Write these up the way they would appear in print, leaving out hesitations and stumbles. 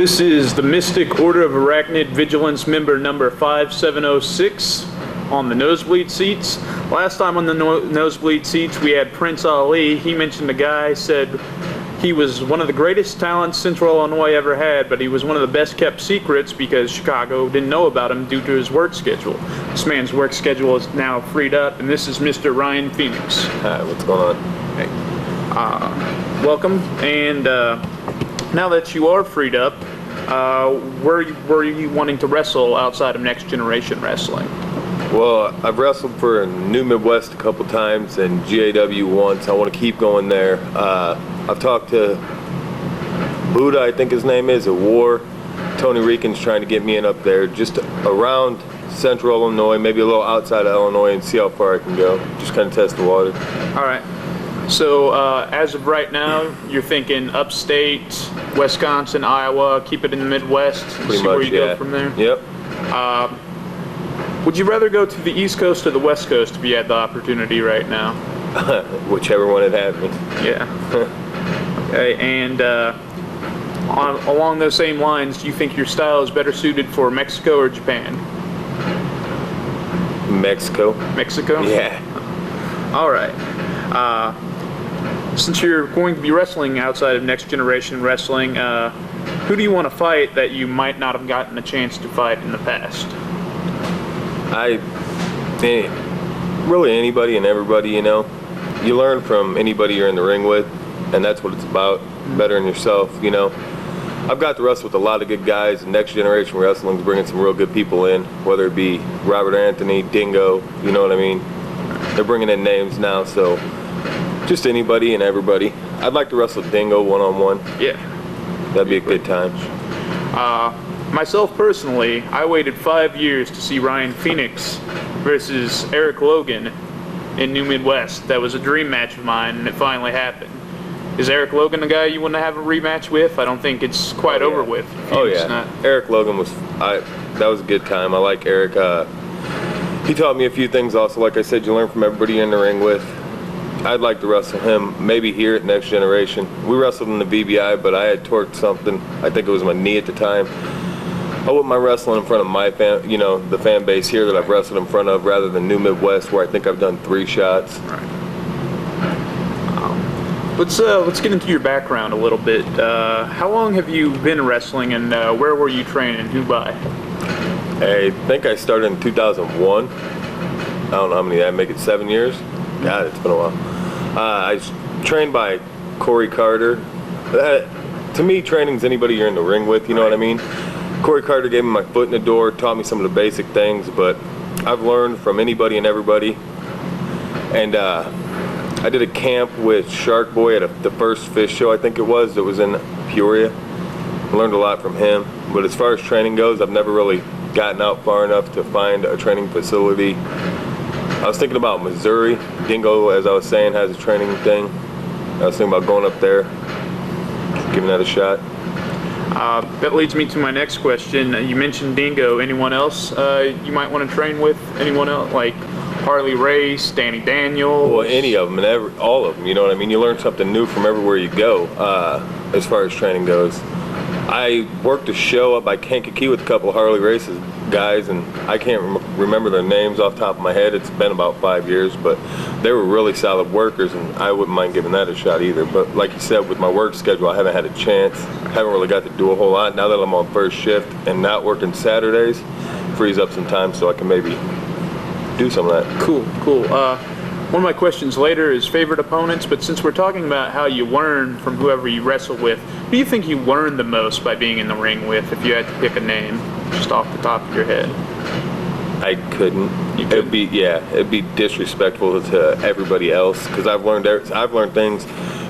This is the Mystic Order of Arachnid Vigilance member number 5706 on the nosebleed seats. Last time on the nosebleed seats we had Prince Ali. He mentioned a guy, said he was one of the greatest talents Central Illinois ever had, but he was one of the best kept secrets because Chicago didn't know about him due to his work schedule. This man's work schedule is now freed up, and this is Mr. Ryan Phoenix. Hi, what's going on? Hey. Welcome, and now that you are freed up, where were you wanting to wrestle outside of Next Generation Wrestling? Well, I've wrestled for New Midwest a couple times and GAW once. I want to keep going there. I've talked to Buddha, I think his name is, at War. Tony Regan's trying to get me in up there, just around Central Illinois, maybe a little outside of Illinois, and see how far I can go. Just kind of test the water. All right. So as of right now, you're thinking upstate, Wisconsin, Iowa, keep it in the Midwest, Pretty see much, where you go from there? Yep. Would you rather go to the East Coast or the West Coast if you had the opportunity right now? Whichever one it had me. Yeah. Okay, and along those same lines, do you think your style is better suited for Mexico or Japan? Mexico. Mexico? Yeah. All right. Since you're going to be wrestling outside of Next Generation Wrestling, who do you want to fight that you might not have gotten a chance to fight in the past? Really anybody and everybody, you know. You learn from anybody you're in the ring with, and that's what it's about, bettering yourself, you know. I've got to wrestle with a lot of good guys, and Next Generation Wrestling's bringing some real good people in, whether it be Robert Anthony, Dingo, you know what I mean? They're bringing in names now, so just anybody and everybody. I'd like to wrestle Dingo one-on-one. Yeah. That'd be a good time. Myself personally, I waited 5 years to see Ryan Phoenix versus Eric Logan in New Midwest. That was a dream match of mine, and it finally happened. Is Eric Logan a guy you want to have a rematch with? I don't think it's quite over with. Oh yeah, Eric Logan was, that was a good time. I like Eric. He taught me a few things also. Like I said, you learn from everybody you're in the ring with. I'd like to wrestle him, maybe here at Next Generation. We wrestled in the BBI, but I had torqued something. I think it was my knee at the time. I wouldn't mind wrestling in front of my fan, you know, the fan base here that I've wrestled in front of, rather than New Midwest, where I think I've done 3 shots. Right. Let's get into your background a little bit. How long have you been wrestling, and where were you trained, and who by? I think I started in 2001. I don't know how many, I make it 7 years? God, it's been a while. I was trained by Corey Carter. To me, training's anybody you're in the ring with, you know what I mean? Corey Carter gave me my foot in the door, taught me some of the basic things, but I've learned from anybody and everybody. And I did a camp with Shark Boy at the first fish show, I think it was, that was in Peoria. I learned a lot from him. But as far as training goes, I've never really gotten out far enough to find a training facility. I was thinking about Missouri. Dingo, as I was saying, has a training thing. I was thinking about going up there, giving that a shot. That leads me to my next question. You mentioned Dingo. Anyone else you might want to train with? Anyone else, like Harley Race, Danny Daniels? Well, any of them, and all of them, you know what I mean? You learn something new from everywhere you go, as far as training goes. I worked a show up by Kankakee with a couple of Harley Race's guys, and I can't remember their names off the top of my head. It's been about 5 years, but they were really solid workers, and I wouldn't mind giving that a shot either. But like you said, with my work schedule, I haven't had a chance. I haven't really got to do a whole lot. Now that I'm on first shift and not working Saturdays, frees up some time so I can maybe do some of that. Cool. One of my questions later is favorite opponents, but since we're talking about how you learn from whoever you wrestle with, who do you think you learned the most by being in the ring with, if you had to pick a name, just off the top of your head? I couldn't. It'd be disrespectful to everybody else, because I've learned things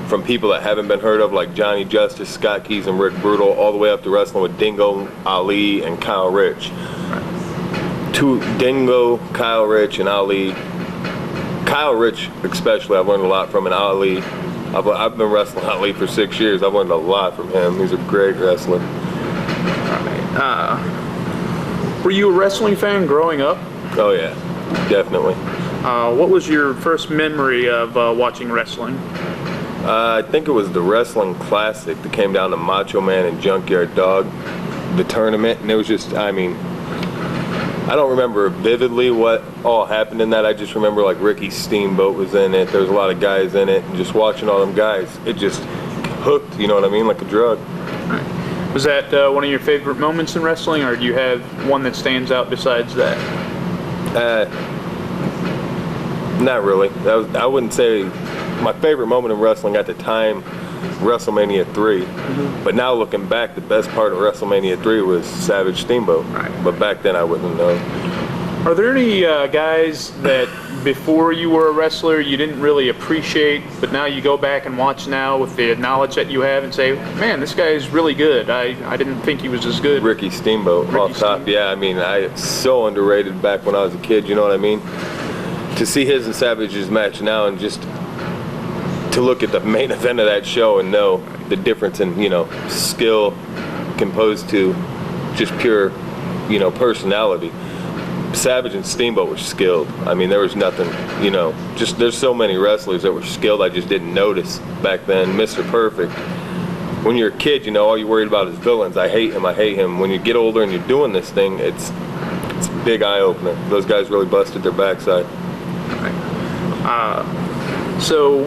from people that haven't been heard of, like Johnny Justice, Scott Keys, and Rick Brutal, all the way up to wrestling with Dingo, Ali, and Kyle Rich. Right. To Dingo, Kyle Rich, and Ali. Kyle Rich especially, I've learned a lot from, and Ali. I've been wrestling Ali for 6 years. I've learned a lot from him. He's a great wrestler. Alright. Were you a wrestling fan growing up? Oh yeah, definitely. What was your first memory of watching wrestling? I think it was the Wrestling Classic that came down to Macho Man and Junkyard Dog, the tournament, and it was just, I mean, I don't remember vividly what all happened in that. I just remember like Ricky Steamboat was in it. There was a lot of guys in it, and just watching all them guys, it just hooked, you know what I mean, like a drug. Was that one of your favorite moments in wrestling, or do you have one that stands out besides that? Not really. I wouldn't say my favorite moment in wrestling at the time, WrestleMania 3. But now looking back, the best part of WrestleMania 3 was Savage Steamboat. Right. But back then I wouldn't know. Are there any guys that before you were a wrestler you didn't really appreciate, but now you go back and watch now with the knowledge that you have and say, man, this guy is really good. I didn't think he was as good. Ricky Steamboat, off top. Yeah, I mean, so underrated back when I was a kid, you know what I mean? To see his and Savage's match now, and just to look at the main event of that show and know the difference in, you know, skill composed to just pure, you know, personality. Savage and Steamboat were skilled. I mean, there was nothing, you know, just there's so many wrestlers that were skilled I just didn't notice back then. Mr. Perfect. When you're a kid, you know, all you're worried about is villains. I hate him, I hate him. When you get older and you're doing this thing, it's a big eye-opener. Those guys really busted their backside. So,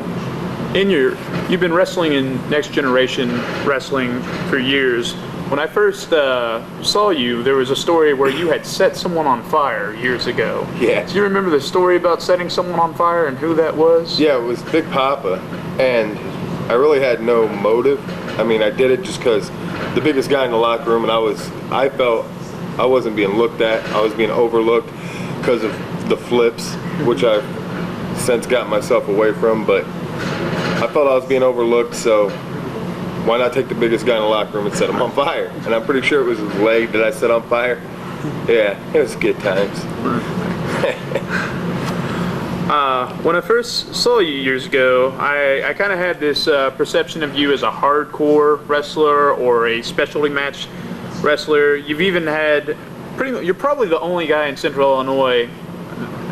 you've been wrestling in Next Generation Wrestling for years. When I first saw you, there was a story where you had set someone on fire years ago. Yeah. Do you remember the story about setting someone on fire and who that was? Yeah, it was Big Papa, and I really had no motive. I mean, I did it just because the biggest guy in the locker room, and I felt I wasn't being looked at. I was being overlooked because of the flips, which I've since gotten myself away from, but I felt I was being overlooked, so why not take the biggest guy in the locker room and set him on fire? And I'm pretty sure it was his leg that I set on fire. Yeah, it was good times. When I first saw you years ago, I kind of had this perception of you as a hardcore wrestler or a specialty match wrestler. You've even had you're probably the only guy in Central Illinois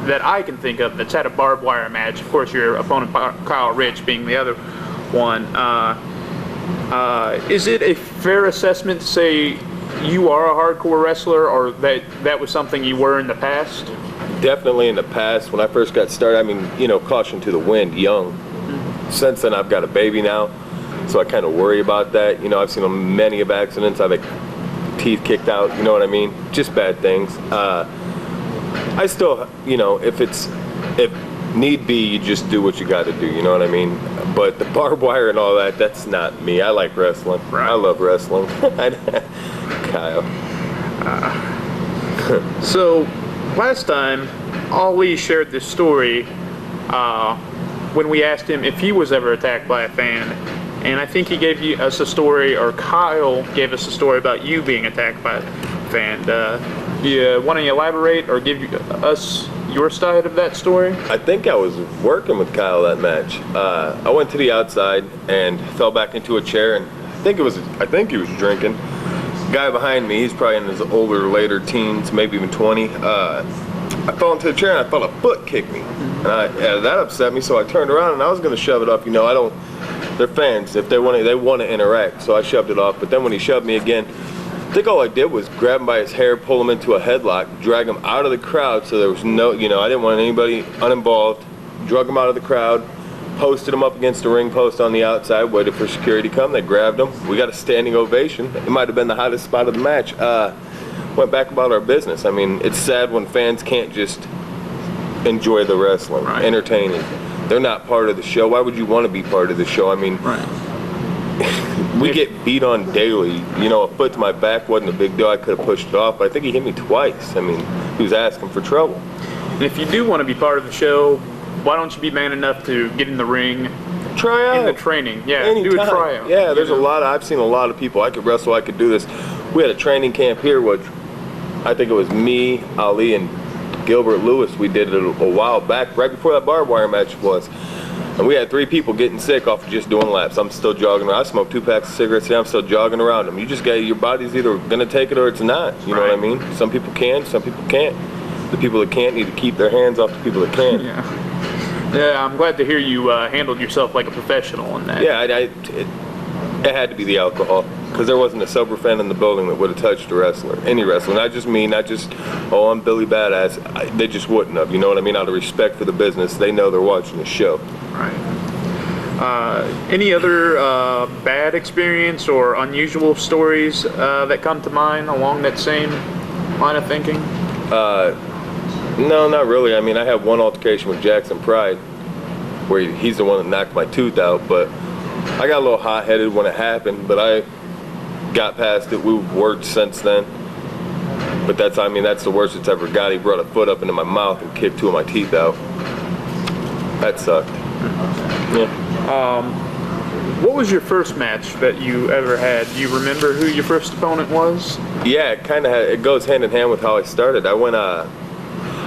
that I can think of that's had a barbed wire match. Of course, your opponent Kyle Rich being the other one. Is it a fair assessment to say you are a hardcore wrestler, or that was something you were in the past? Definitely in the past. When I first got started, I mean, you know, caution to the wind, young. Since then, I've got a baby now, so I kind of worry about that. You know, I've seen many of accidents. I've had teeth kicked out, you know what I mean? Just bad things. I still, you know, if need be, you just do what you got to do, you know what I mean? But the barbed wire and all that, that's not me. I like wrestling. Right. I love wrestling. Kyle. So, last time, Ali shared this story when we asked him if he was ever attacked by a fan. And I think he gave us a story, or Kyle gave us a story about you being attacked by a fan. You want to elaborate or give us your side of that story? I think I was working with Kyle that match. I went to the outside and fell back into a chair, and I think he was drinking. Guy behind me, he's probably in his older, later teens, maybe even 20. I fell into the chair and I felt a foot kick me. And that upset me, so I turned around and I was going to shove it off. You know, they're fans. If they want to interact, so I shoved it off. But then when he shoved me again, I think all I did was grab him by his hair, pull him into a headlock, drag him out of the crowd, so there was no, you know, I didn't want anybody uninvolved. Drug him out of the crowd, posted him up against the ring post on the outside, waited for security to come. They grabbed him. We got a standing ovation. It might have been the hottest spot of the match. Went back about our business. I mean, it's sad when fans can't just enjoy the wrestling, right. Entertaining. They're not part of the show. Why would you want to be part of the show? I mean, we get beat on daily. You know, a foot to my back wasn't a big deal. I could have pushed it off, but I think he hit me twice. I mean, he was asking for trouble. And if you do want to be part of the show, why don't you be man enough to get in the ring? Try out. In the training. Yeah, Anytime. do a tryout. Yeah, there's I've seen a lot of people. I could wrestle, I could do this. We had a training camp here, which I think it was me, Ali, and Gilbert Lewis. We did it a while back, right before that barbed wire match was. And we had 3 people getting sick off of just doing laps. I'm still jogging around. I smoked 2 packs of cigarettes today. I'm still jogging around them. You just got, your body's either going to take it or it's not. You know what I mean? Some people can, some people can't. The people that can't need to keep their hands off the people that can. Yeah. Yeah, I'm glad to hear you handled yourself like a professional in that. Yeah, it had to be the alcohol, because there wasn't a sober fan in the building that would have touched a wrestler, any wrestler, not just me, not just, oh, I'm Billy Badass. They just wouldn't have, you know what I mean? Out of respect for the business, they know they're watching the show. Right. Any other bad experience or unusual stories that come to mind along that same line of thinking? No, not really. I mean, I had one altercation with Jackson Pride, where he's the one that knocked my tooth out, but I got a little hot-headed when it happened, but I got past it. We've worked since then. But that's the worst it's ever got. He brought a foot up into my mouth and kicked 2 of my teeth out. That sucked. Yeah. What was your first match that you ever had? Do you remember who your first opponent was? Yeah, it goes hand in hand with how I started. I went out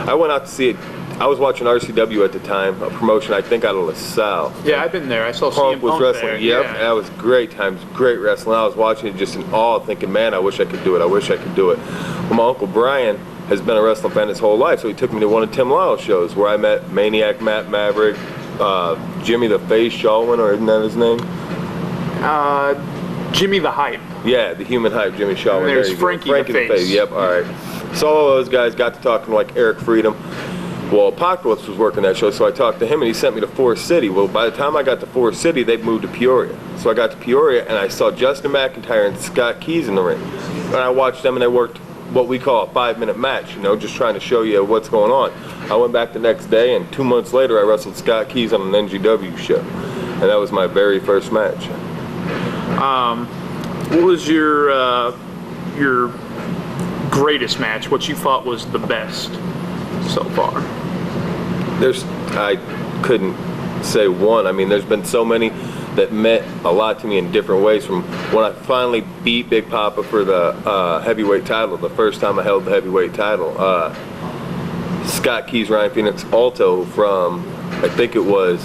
to see it. I was watching RCW at the time, a promotion I think out of LaSalle. Yeah, I've been there. I saw CM Punk was Punk wrestling. there. Yep, Yeah. that was great times, great wrestling. I was watching it just in awe, thinking, man, I wish I could do it. I wish I could do it. Well, my Uncle Brian has been a wrestling fan his whole life, so he took me to one of Tim Lyle's shows where I met Maniac Matt Maverick, Jimmy the Face Shawwin, or isn't that his name? Jimmy the Hype. Yeah, the human hype, Jimmy Shawwin. And there's there you Frankie go. the Face. Yep, all right. So all of those guys got to talking like Eric Freedom. Well, Apocalypse was working that show, so I talked to him, and he sent me to Forest City. Well, by the time I got to Forest City, they'd moved to Peoria. So I got to Peoria, and I saw Justin McIntyre and Scott Keys in the ring. And I watched them, and they worked what we call a 5-minute match, you know, just trying to show you what's going on. I went back the next day, and 2 months later, I wrestled Scott Keys on an NGW show. And that was my very first match. What was your greatest match? What you thought was the best so far? I couldn't say one. I mean, there's been so many that meant a lot to me in different ways. From when I finally beat Big Papa for the heavyweight title, the first time I held the heavyweight title. Scott Keys, Ryan Phoenix, Alto from, I think it was,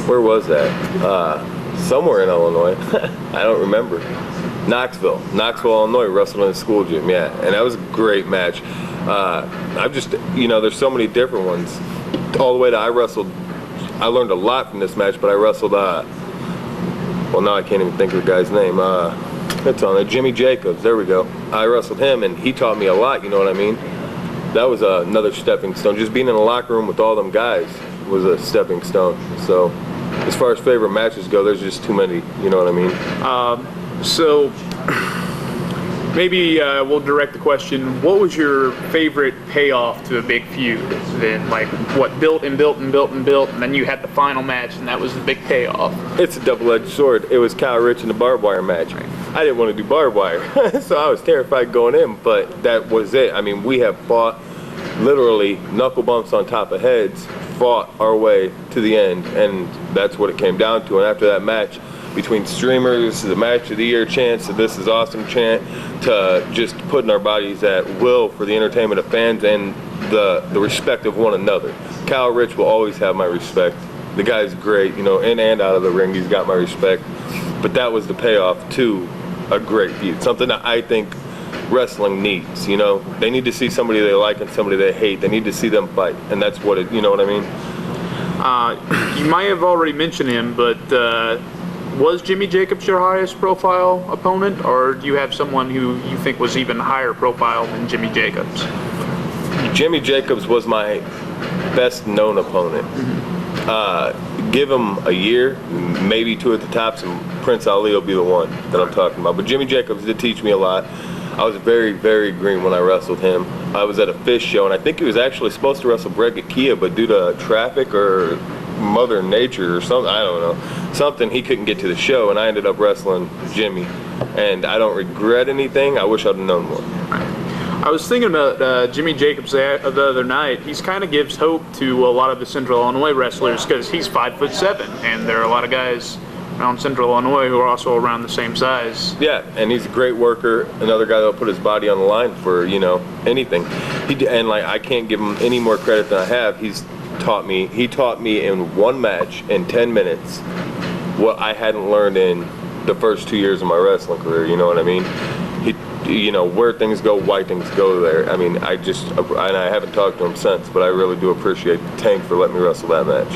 where was that? Somewhere in Illinois. I don't remember. Knoxville, Illinois, wrestled in a school gym, yeah. And that was a great match. I've just, there's so many different ones. All the way to I learned a lot from this match, but I wrestled, well, now I can't even think of the guy's name. It's on there, Jimmy Jacobs, there we go. I wrestled him, and he taught me a lot, you know what I mean? That was another stepping stone. Just being in a locker room with all them guys was a stepping stone. So, as far as favorite matches go, there's just too many, you know what I mean? So, maybe we'll direct the question, what was your favorite payoff to a big feud? Then, like, what built and built and built and built, and then you had the final match, and that was the big payoff? It's a double-edged sword. It was Kyle Rich in the barbed wire match. Right. I didn't want to do barbed wire, so I was terrified going in, but that was it. I mean, we have fought literally knuckle bumps on top of heads, fought our way to the end, and that's what it came down to. And after that match, between streamers, the match of the year chants, the This Is Awesome chant, to just putting our bodies at will for the entertainment of fans and the respect of one another. Kyle Rich will always have my respect. The guy's great, in and out of the ring, he's got my respect. But that was the payoff to a great feud, something that I think wrestling needs, They need to see somebody they like and somebody they hate. They need to see them fight, and that's what it, you know what I mean? You might have already mentioned him, but was Jimmy Jacobs your highest profile opponent, or do you have someone who you think was even higher profile than Jimmy Jacobs? Jimmy Jacobs was my best known opponent. Give him a year, maybe 2 at the tops, and Prince Ali will be the one that I'm talking about. But Jimmy Jacobs did teach me a lot. I was very, very green when I wrestled him. I was at a Fish show, and I think he was actually supposed to wrestle Brett Gakia, but due to traffic or Mother Nature or something, I don't know, something, he couldn't get to the show, and I ended up wrestling Jimmy. And I don't regret anything. I wish I'd have known more. I was thinking about Jimmy Jacobs the other night. He's kind of gives hope to a lot of the Central Illinois wrestlers because he's 5'7", and there are a lot of guys around Central Illinois who are also around the same size. Yeah, and he's a great worker. Another guy that'll put his body on the line for anything. I can't give him any more credit than I have. He taught me in one match in 10 minutes what I hadn't learned in the first 2 years of my wrestling career. You know what I mean? where things go, why things go there. I mean, and I haven't talked to him since, but I really do appreciate Tank for letting me wrestle that match.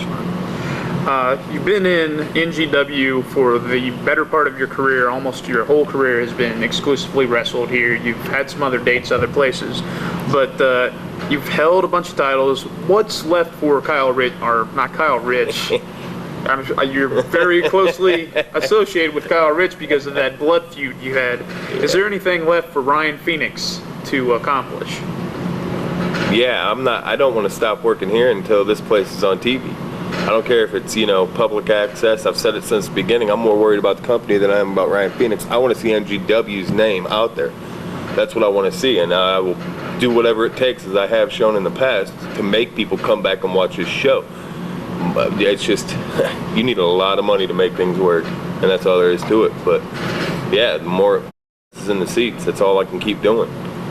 You've been in NGW for the better part of your career. Almost your whole career has been exclusively wrestled here. You've had some other dates other places, but you've held a bunch of titles. What's left for Kyle Rich, or not Kyle Rich? You're very closely associated with Kyle Rich because of that blood feud you had. Is there anything left for Ryan Phoenix to accomplish? Yeah, I don't want to stop working here until this place is on TV. I don't care if it's, public access. I've said it since the beginning. I'm more worried about the company than I am about Ryan Phoenix. I want to see NGW's name out there. That's what I want to see, and I will do whatever it takes, as I have shown in the past, to make people come back and watch his show. But it's just, you need a lot of money to make things work, and that's all there is to it. But yeah, the more is in the seats, that's all I can keep doing.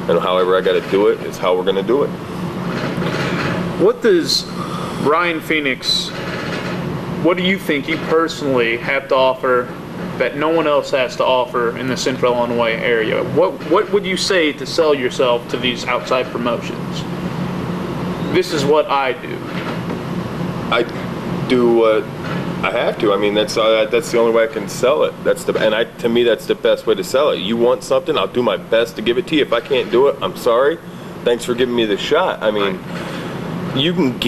And however I got to do it is how we're going to do it. What does Ryan Phoenix, what do you think you personally have to offer that no one else has to offer in the Central Illinois area? What would you say to sell yourself to these outside promotions? This is what I do. I do what I have to. I mean, that's the only way I can sell it. To me, that's the best way to sell it. You want something, I'll do my best to give it to you. If I can't do it, I'm sorry. Thanks for giving me the shot. I mean, you can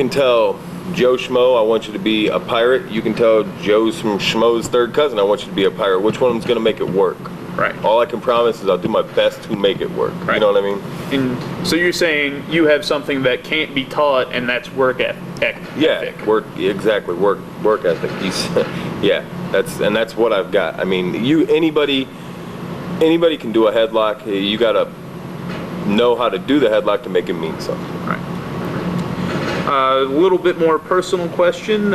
tell Joe Schmo, I want you to be a pirate. You can tell Joe's from Schmo's third cousin, I want you to be a pirate. Which one is going to make it work? Right. All I can promise is I'll do my best to make it work. Right. You know what I mean? And so you're saying you have something that can't be taught, and that's work ethic. Yeah, exactly. Work ethic. Yeah, that's what I've got. I mean, anybody can do a headlock. You gotta know how to do the headlock to make it mean something. Right. A little bit more personal question.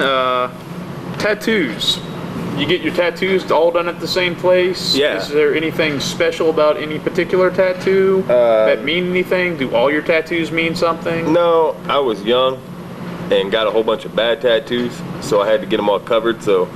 Tattoos. You get your tattoos all done at the same place? Yeah. Is there anything special about any particular tattoo that mean anything? Do all your tattoos mean something? No, I was young and got a whole bunch of bad tattoos, so I had to get them all covered. So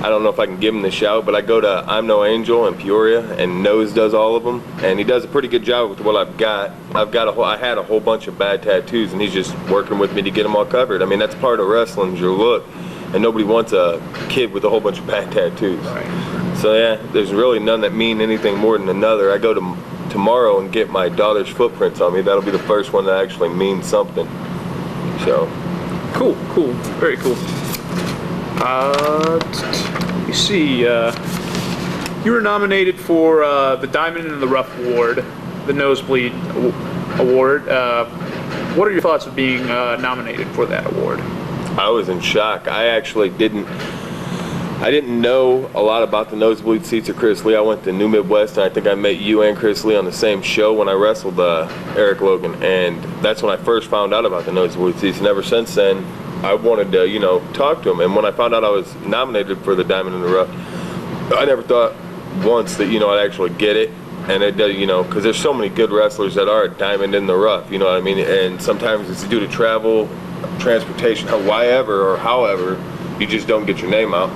I don't know if I can give him the shout, but I go to I'm No Angel in Peoria, and Nose does all of them, and he does a pretty good job with what I've got. I had a whole bunch of bad tattoos, and he's just working with me to get them all covered. I mean, that's part of wrestling, is your look. And nobody wants a kid with a whole bunch of bad tattoos. Right. So yeah, there's really none that mean anything more than another. I go tomorrow and get my daughter's footprints on me. That'll be the first one that actually means something. So. Cool, very cool. You see, you were nominated for the Diamond in the Rough Award, the Nosebleed Award. What are your thoughts of being nominated for that award? I was in shock. I actually didn't know a lot about the nosebleed seats of Chris Lee. I went to New Midwest, and I think I met you and Chris Lee on the same show when I wrestled Eric Logan, and that's when I first found out about the nosebleed seats. And ever since then, I wanted to, talk to him. And when I found out I was nominated for the Diamond in the Rough, I never thought once that, I'd actually get it. And it does, because there's so many good wrestlers that are a diamond in the rough, you know what I mean? And sometimes it's due to travel, transportation, however, you just don't get your name out.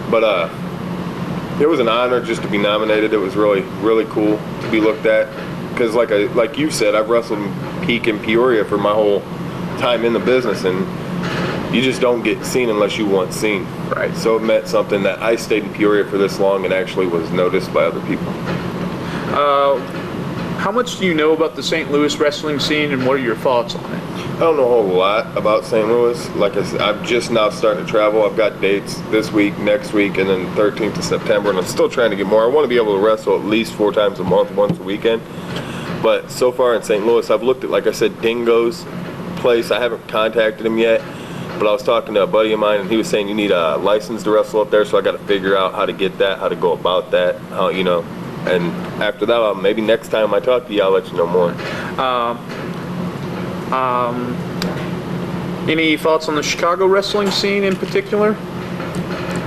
But it was an honor just to be nominated. It was really, really cool to be looked at. Because like you said, I've wrestled in Peak and Peoria for my whole time in the business, and you just don't get seen unless you want seen. Right. So it meant something that I stayed in Peoria for this long and actually was noticed by other people. How much do you know about the St. Louis wrestling scene, and what are your thoughts on it? I don't know a whole lot about St. Louis. Like I said, I'm just now starting to travel. I've got dates this week, next week, and then 13th of September, and I'm still trying to get more. I want to be able to wrestle at least 4 times a month, once a weekend. But so far in St. Louis, I've looked at, like I said, Dingo's place. I haven't contacted him yet, but I was talking to a buddy of mine, and he was saying you need a license to wrestle up there, so I got to figure out how to get that, how to go about that, how, and after that, maybe next time I talk to you, I'll let you know more. Any thoughts on the Chicago wrestling scene in particular?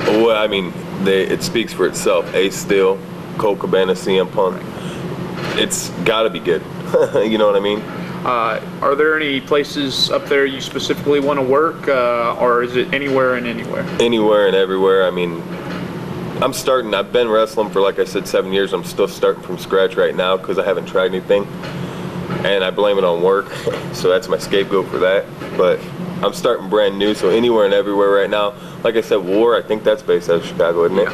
Well, I mean, it speaks for itself. Ace Steel, Cole Cabana, CM Punk. It's got to be good. You know what I mean? Are there any places up there you specifically want to work, or is it anywhere and anywhere? Anywhere and everywhere. I mean, I've been wrestling for, like I said, 7 years. I'm still starting from scratch right now because I haven't tried anything. And I blame it on work, so that's my scapegoat for that. But I'm starting brand new, so anywhere and everywhere right now. Like I said, War, I think that's based out of Chicago, isn't it?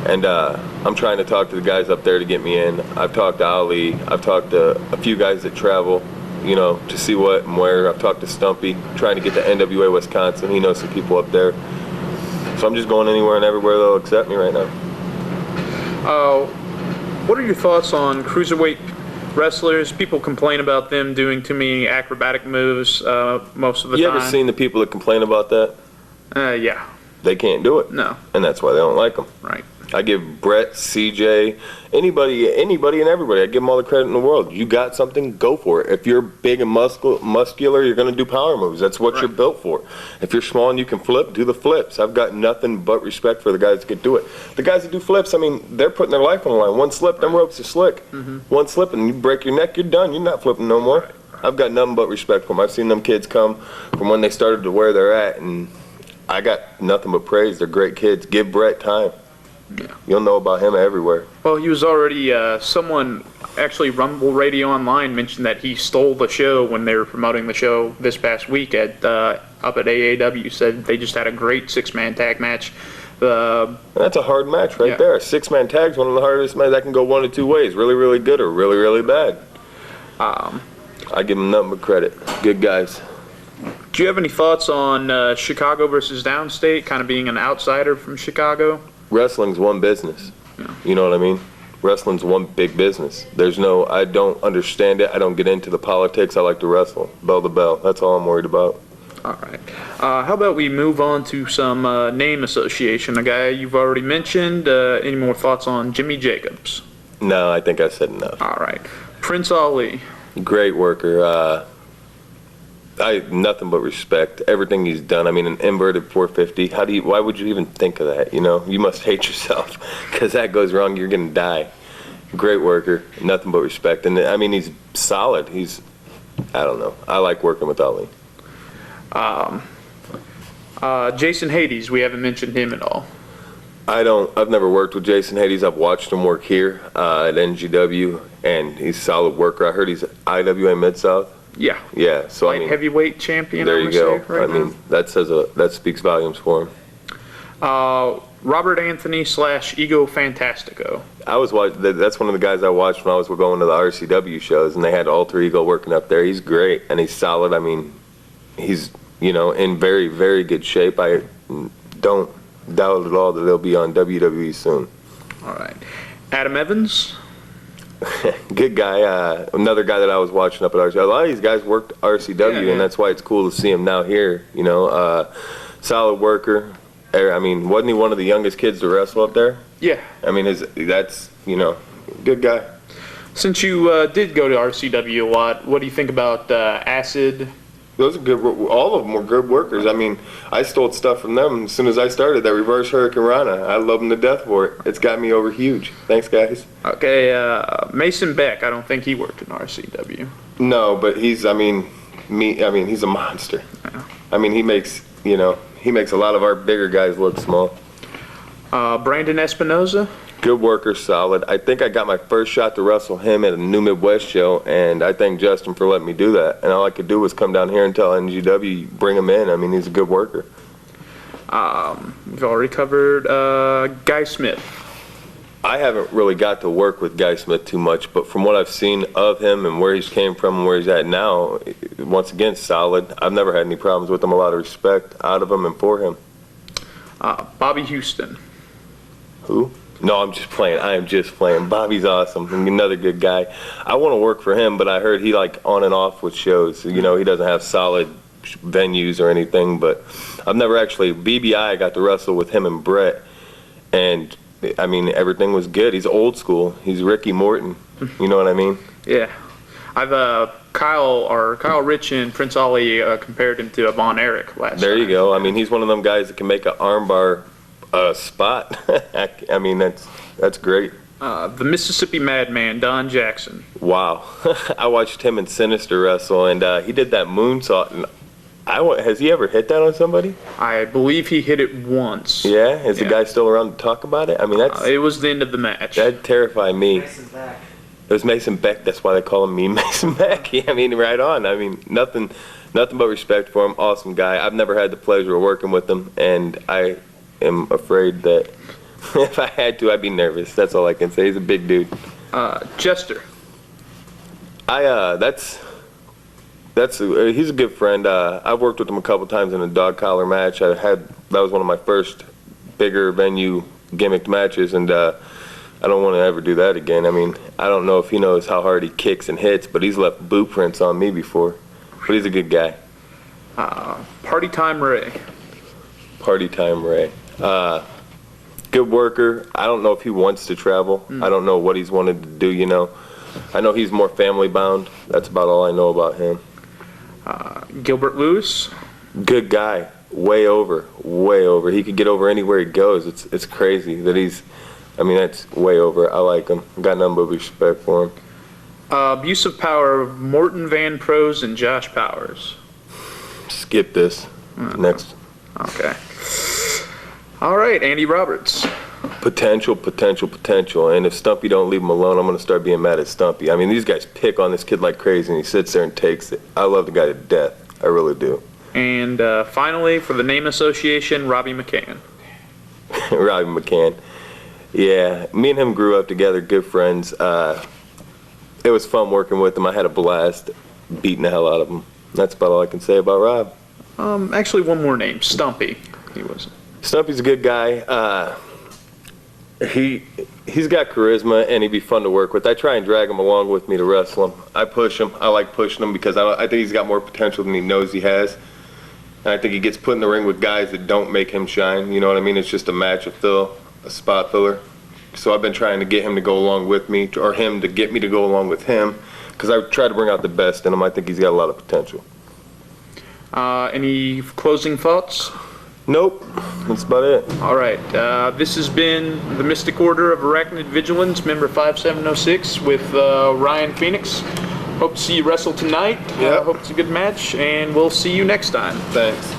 And I'm trying to talk to the guys up there to get me in. I've talked to Ali. I've talked to a few guys that travel, you know, to see what and where. I've talked to Stumpy, trying to get to NWA Wisconsin. He knows some people up there. So I'm just going anywhere and everywhere they'll accept me right now. What are your thoughts on cruiserweight wrestlers? People complain about them doing too many acrobatic moves most of the time. You ever seen the people that complain about that? Yeah. They can't do it. No. And that's why they don't like them. Right. I give Brett, CJ, anybody and everybody, I give them all the credit in the world. You got something, go for it. If you're big and muscular, you're going to do power moves. That's what you're built for. If you're small and you can flip, do the flips. I've got nothing but respect for the guys that can do it. The guys that do flips, I mean, they're putting their life on the line. One slip, them ropes are slick. One slip and you break your neck, you're done. You're not flipping no more. I've got nothing but respect for them. I've seen them kids come from when they started to where they're at, and I got nothing but praise. They're great kids. Give Brett time. Yeah. You'll know about him everywhere. Well, he was already, someone, actually Rumble Radio Online mentioned that he stole the show when they were promoting the show this past week up at AAW. Said they just had a great 6-man tag match. That's a hard match right there. A 6-man tag's one of the hardest matches. That can go one of two ways, really, really good or really, really bad. I give them nothing but credit. Good guys. Do you have any thoughts on Chicago versus Downstate, kind of being an outsider from Chicago? Wrestling's one business. Yeah. You know what I mean? Wrestling's one big business. I don't understand it. I don't get into the politics. I like to wrestle. Bell to bell. That's all I'm worried about. All right. How about we move on to some name association? A guy you've already mentioned. Any more thoughts on Jimmy Jacobs? No, I think I said enough. All right. Prince Ali. Great worker. Nothing but respect. Everything he's done. I mean, an inverted 450. Why would you even think of that? You know, you must hate yourself because that goes wrong, you're gonna die. Great worker. Nothing but respect. And I mean, he's solid. I don't know. I like working with Ali. Jason Hades. We haven't mentioned him at all. I've never worked with Jason Hades. I've watched him work here at NGW, and he's a solid worker. I heard he's IWA Mid-South. Yeah. Yeah. So Light heavyweight champion. There you go. Right I mean, that speaks volumes for him. Robert Anthony / Ego Fantastico. That's one of the guys I watched when I was going to the RCW shows, and they had Alter Ego working up there. He's great, and he's solid. I mean, he's in very, very good shape. I don't doubt at all that he'll be on WWE soon. All right. Adam Evans. Good guy. Another guy that I was watching up at RCW. A lot of these guys worked RCW, and that's why it's cool to see him now here. Solid worker. I mean, wasn't he one of the youngest kids to wrestle up there? Yeah. I mean, that's good guy. Since you did go to RCW a lot, what do you think about Acid? Those are good. All of them were good workers. I mean, I stole stuff from them as soon as I started. That reverse Hurricane Rana. I love them to death for it. It's got me over huge. Thanks, guys. Okay, Mason Beck. I don't think he worked in RCW. No, but he's a monster. Yeah. I mean, he makes a lot of our bigger guys look small. Brandon Espinoza. Good worker, solid. I think I got my first shot to wrestle him at a New Midwest show, and I thank Justin for letting me do that. And all I could do was come down here and tell NGW, bring him in. I mean, he's a good worker. We've already covered Guy Smith. I haven't really got to work with Guy Smith too much, but from what I've seen of him and where he's came from and where he's at now, once again, solid. I've never had any problems with him. A lot of respect out of him and for him. Bobby Houston. Who? No, I'm just playing. I am just playing. Bobby's awesome. Another good guy. I want to work for him, but I heard he on and off with shows. He doesn't have solid venues or anything, but I've never actually, BBI, I got to wrestle with him and Brett, and I mean, everything was good. He's old school. He's Ricky Morton. You know what I mean? Yeah. I've Kyle Rich and Prince Ali compared him to Von Erich last There time. you go. I mean, he's one of them guys that can make an armbar spot. I mean, that's great. The Mississippi Madman, Don Jackson. Wow. I watched him and Sinister wrestle, and he did that moonsault, and Has he ever hit that on somebody? I believe he hit it once. Yeah? Is the guy still around to talk about it? I mean, It was the end of the match. that'd terrify me. Mason's back. It was Mason Beck. That's why they call him Mean Mason Beck. I mean, right on. I mean, nothing but respect for him. Awesome guy. I've never had the pleasure of working with him, and I am afraid that if I had to, I'd be nervous. That's all I can say. He's a big dude. Chester. He's a good friend. I've worked with him a couple times in a dog collar match. That was one of my first bigger venue gimmicked matches, and I don't want to ever do that again. I mean, I don't know if he knows how hard he kicks and hits, but he's left boot prints on me before. But he's a good guy. Party Time Ray. Party Time Ray. Good worker. I don't know if he wants to travel. I don't know what he's wanted to do, you know. I know he's more family bound. That's about all I know about him. Gilbert Lewis. Good guy. Way over. Way over. He could get over anywhere he goes. It's crazy that that's way over. I like him. Got nothing but respect for him. Abuse of power of Morton Van Pros and Josh Powers. Skip this. Next. Okay. All right, Andy Roberts. Potential. And if Stumpy don't leave him alone, I'm going to start being mad at Stumpy. I mean, these guys pick on this kid like crazy, and he sits there and takes it. I love the guy to death. I really do. And finally, for the name association, Robbie McCann. Robbie McCann. Yeah, me and him grew up together, good friends. It was fun working with him. I had a blast beating the hell out of him. That's about all I can say about Rob. Actually, one more name, Stumpy. He wasn't. Stumpy's a good guy. He's got charisma, and he'd be fun to work with. I try and drag him along with me to wrestle him. I push him. I like pushing him because I think he's got more potential than he knows he has. And I think he gets put in the ring with guys that don't make him shine. You know what I mean? It's just a match, a spot filler. So I've been trying to get him to go along with me, or him to get me to go along with him, because I try to bring out the best in him. I think he's got a lot of potential. Any closing thoughts? Nope. That's about it. All right. This has been the Mystic Order of Arachnid Vigilance, member 5706, with Ryan Phoenix. Hope to see you wrestle tonight. Yep. Hope it's a good match, and we'll see you next time. Thanks.